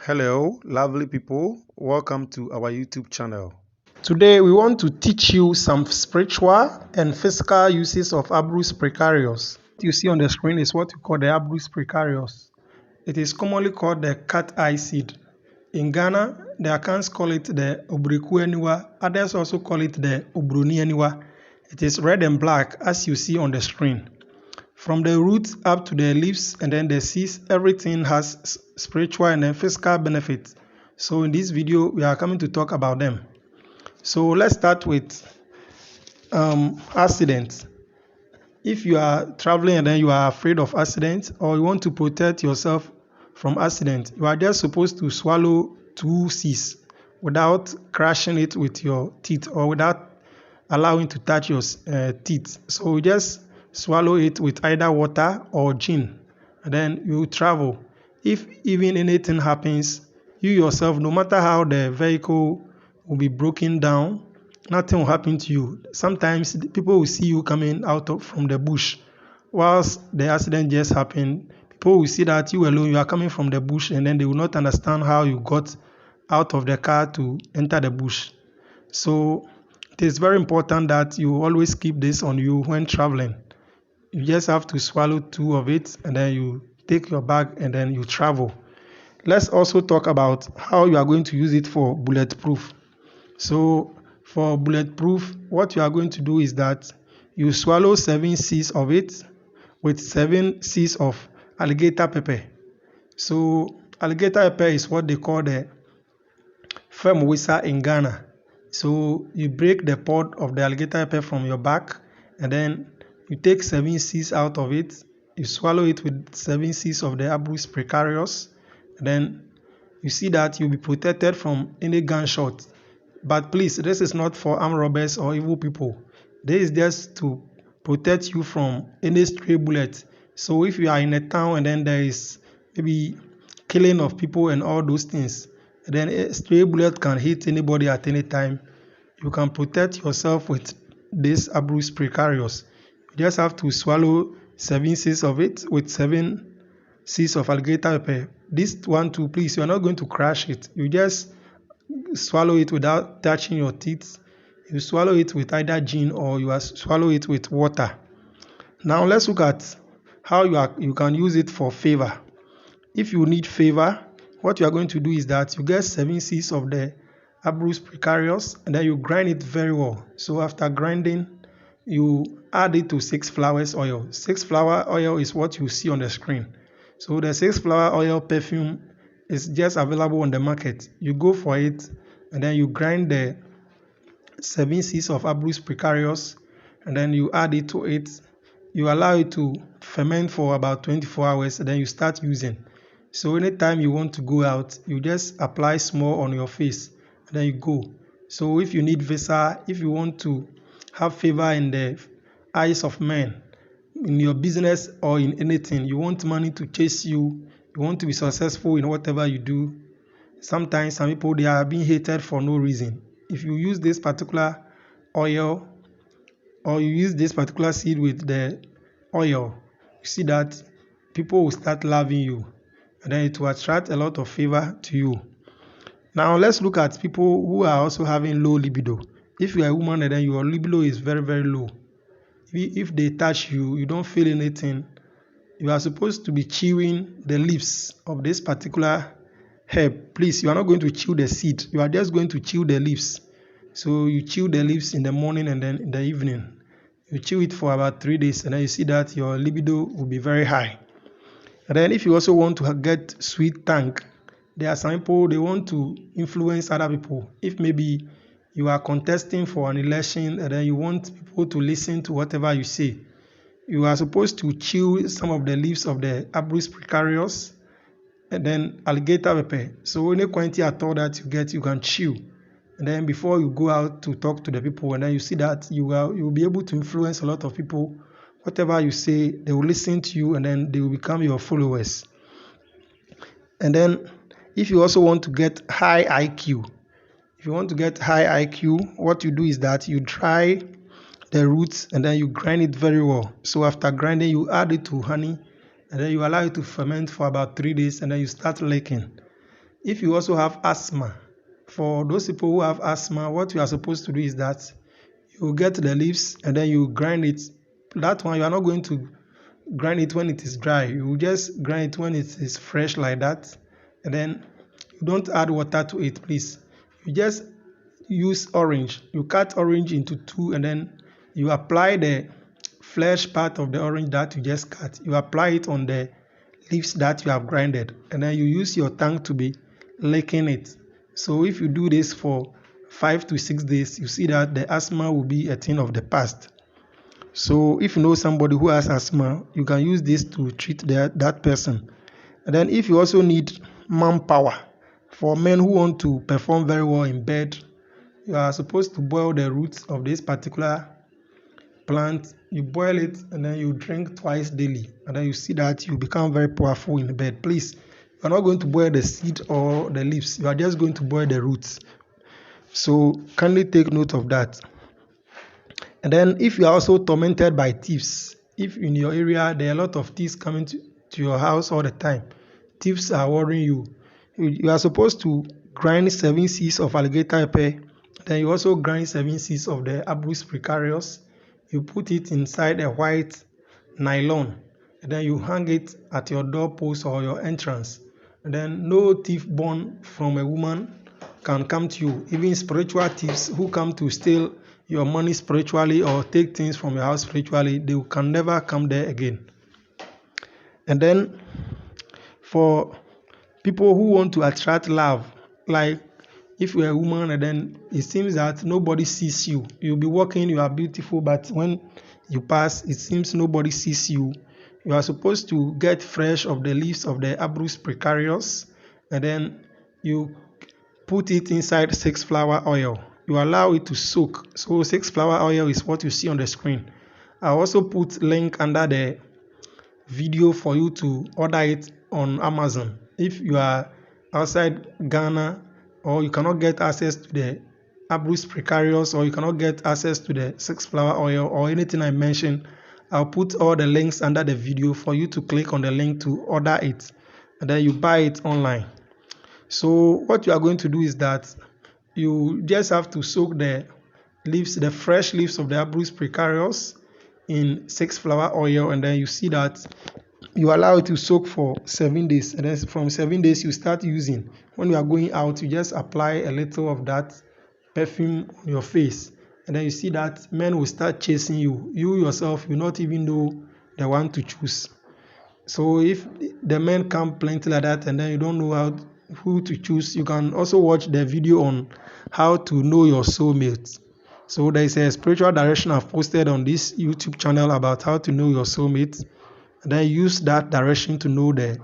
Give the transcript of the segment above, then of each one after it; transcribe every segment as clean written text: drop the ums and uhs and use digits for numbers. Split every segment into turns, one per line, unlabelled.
Hello, lovely people. Welcome to our YouTube channel.
Today, we want to teach you some spiritual and physical uses of Abrus Precatorious. What you see on the screen is what we call the Abrus Precatorious. It is commonly called the cat eye seed. In Ghana, the accounts call it the Obrekueniwa. Others also call it the Obronieniwa. It is red and black as you see on the screen. From the roots up to the leaves and then the seeds, everything has spiritual and then physical benefits. So in this video, we are coming to talk about them. So let's start with accidents. If you are traveling and then you are afraid of accidents or you want to protect yourself from accident, you are just supposed to swallow 2 C's without crushing it with your teeth or without allowing to touch your teeth. So you just swallow it with either water or gin, and then you travel. If even anything happens, you yourself, no matter how the vehicle will be broken down, nothing will happen to you. Sometimes people will see you coming from the bush whilst the accident just happened. People will see that you alone, you are coming from the bush, and then they will not understand how you got out of the car to enter the bush. So it is very important that you always keep this on you when traveling. You just have to swallow 2 of it and then you take your bag and then you travel. Let's also talk about how you are going to use it for bulletproof. So for bulletproof, what you are going to do is that you swallow 7 C's of it with 7 C's of alligator pepper. So alligator pepper is what they call the femwisa in Ghana. So you break the pod of the alligator pepper from your back and then you take 7 C's out of it. You swallow it with 7 C's of the Abrus Precatorious. And then you see that you'll be protected from any gunshot. But please, this is not for armed robbers or evil people. This is just to protect you from any stray bullet. So if you are in a town and then there is maybe killing of people and all those things, then a stray bullet can hit anybody at any time. You can protect yourself with this Abrus Precatorious. You just have to swallow 7 C's of it with 7 C's of alligator pepper. This one too, please, you are not going to crush it. You just swallow it without touching your teeth. You swallow it with either gin or you swallow it with water. Now let's look at how you can use it for favor. If you need favor, what you are going to do is that you get 7 C's of the Abrus Precatorious and then you grind it very well. So after grinding, you add it to 6 flowers oil. 6 flower oil is what you see on the screen. So the 6 flower oil perfume is just available on the market. You go for it and then you grind the 7 C's of Abrus Precatorious and then you add it to it. You allow it to ferment for about 24 hours and then you start using. So anytime you want to go out, you just apply small on your face and then you go. So if you need visa, if you want to have favor in the eyes of men, in your business or in anything, you want money to chase you, you want to be successful in whatever you do. Sometimes some people, they are being hated for no reason. If you use this particular oil or you use this particular seed with the oil, you see that people will start loving you and then it will attract a lot of favor to you. Now let's look at people who are also having low libido. If you are a woman and then your libido is very, very low, if they touch you, you don't feel anything, you are supposed to be chewing the leaves of this particular herb. Please, you are not going to chew the seed. You are just going to chew the leaves. So you chew the leaves in the morning and then in the evening. You chew it for about 3 days and then you see that your libido will be very high. And then if you also want to get sweet tongue, there are some people, they want to influence other people. If maybe you are contesting for an election and then you want people to listen to whatever you say, you are supposed to chew some of the leaves of the Abrus Precatorious and then alligator pepper. So any quantity at all that you get, you can chew. And then before you go out to talk to the people, and then you see that you will be able to influence a lot of people. Whatever you say, they will listen to you and then they will become your followers. And then if you also want to get high IQ, if you want to get high IQ, what you do is that you dry the roots and then you grind it very well. So after grinding, you add it to honey and then you allow it to ferment for about 3 days and then you start licking. if you also have asthma, for those people who have asthma, what you are supposed to do is that you get the leaves and then you grind it. That one, you are not going to grind it when it is dry. You just grind it when it is fresh like that. And then you don't add water to it, please. You just use orange. You cut orange into two and then you apply the flesh part of the orange that you just cut. You apply it on the leaves that you have grinded and then you use your tongue to be licking it. So if you do this for 5 to 6 days, you see that the asthma will be a thing of the past. So if you know somebody who has asthma, you can use this to treat that person. And then if you also need manpower, for men who want to perform very well in bed, you are supposed to boil the roots of this particular plant. You boil it and then you drink twice daily. And then you see that you become very powerful in bed. Please, you are not going to boil the seed or the leaves. You are just going to boil the roots. So kindly take note of that. And then if you are also tormented by thieves, if in your area there are a lot of thieves coming to your house all the time, thieves are worrying you, you are supposed to grind 7 seeds of alligator pepper. Then you also grind 7 seeds of the Abrus Precatorious. You put it inside a white nylon and then you hang it at your doorpost or your entrance. And then no thief born from a woman can come to you. Even spiritual thieves who come to steal your money spiritually or take things from your house spiritually, they can never come there again. And then for people who want to attract love, like if you're a woman and then it seems that nobody sees you, you'll be walking, you are beautiful, but when you pass, it seems nobody sees you. You are supposed to get fresh of the leaves of the Abrus Precatorious and then you put it inside 6-flower oil. You allow it to soak. So 6-flower oil is what you see on the screen. I also put link under the video for you to order it on Amazon. If you are outside Ghana or you cannot get access to the Abrus Precatorious or you cannot get access to the 6-flower oil or anything I mentioned, I'll put all the links under the video for you to click on the link to order it and then you buy it online. So what you are going to do is that you just have to soak the leaves, the fresh leaves of the Abrus Precatorious in 6-flower oil and then you see that you allow it to soak for 7 days and then from 7 days you start using. When you are going out, you just apply a little of that perfume on your face and then you see that men will start chasing you. You yourself will not even know the one to choose. So if the men come plenty like that and then you don't know who to choose, you can also watch the video on how to know your soulmate. So there is a spiritual direction I've posted on this YouTube channel about how to know your soulmate. And then use that direction to know the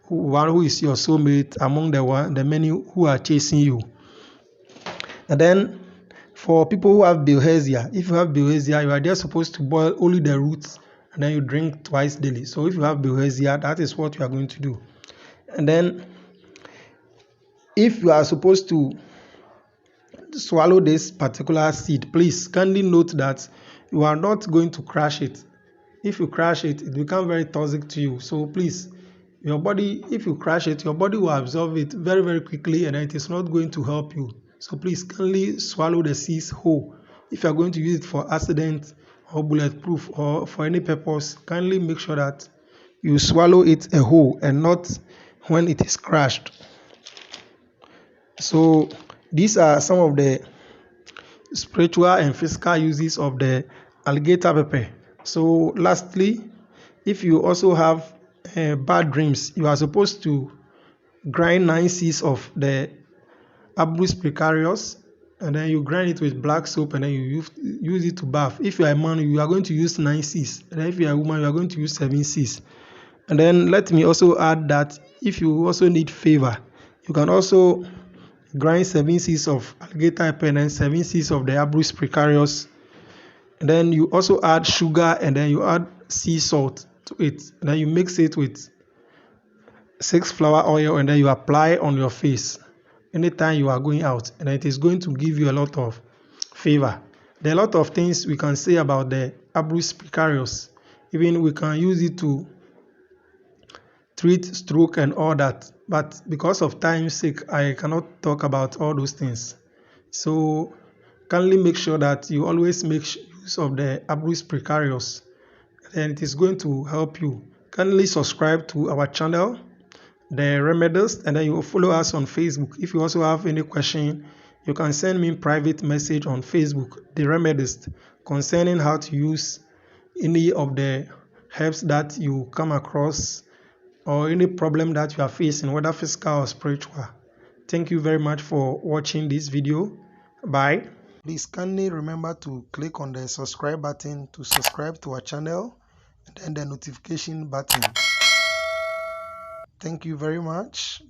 one who is your soulmate among the many who are chasing you. And then for people who have bilharzia, if you have bilharzia, you are just supposed to boil only the roots and then you drink twice daily. So if you have bilharzia, that is what you are going to do. And then if you are supposed to swallow this particular seed, please kindly note that you are not going to crush it. If you crush it, it becomes very toxic to you. So please, your body, if you crush it, your body will absorb it very, very quickly and it is not going to help you. So please kindly swallow the seeds whole. If you are going to use it for accident or bulletproof or for any purpose, kindly make sure that you swallow it a whole and not when it is crushed. So these are some of the spiritual and physical uses of the alligator pepper. So lastly, if you also have bad dreams, you are supposed to grind 9 seeds of the Abrus Precatorious and then you grind it with black soap and then you use it to bath. If you are a man, you are going to use 9 seeds. And if you are a woman, you are going to use 7 seeds. And then let me also add that if you also need favor, you can also grind 7 seeds of alligator pepper and then 7 seeds of the Abrus Precatorious. And then you also add sugar and then you add sea salt to it. And then you mix it with 6-flower oil and then you apply on your face anytime you are going out. And it is going to give you a lot of favor. There are a lot of things we can say about the Abrus Precatorious. Even we can use it to treat stroke and all that. But because of time's sake, I cannot talk about all those things. So kindly make sure that you always make use of the Abrus Precatorious, and it is going to help you. Kindly subscribe to our channel, The Remedies, and then you will follow us on Facebook. If you also have any question, you can send me private message on Facebook, The Remedies, concerning how to use any of the herbs that you come across or any problem that you are facing, whether physical or spiritual. Thank you very much for watching this video. Bye. Please kindly remember to click on the subscribe button to subscribe to our channel and then the notification button. Thank you very much.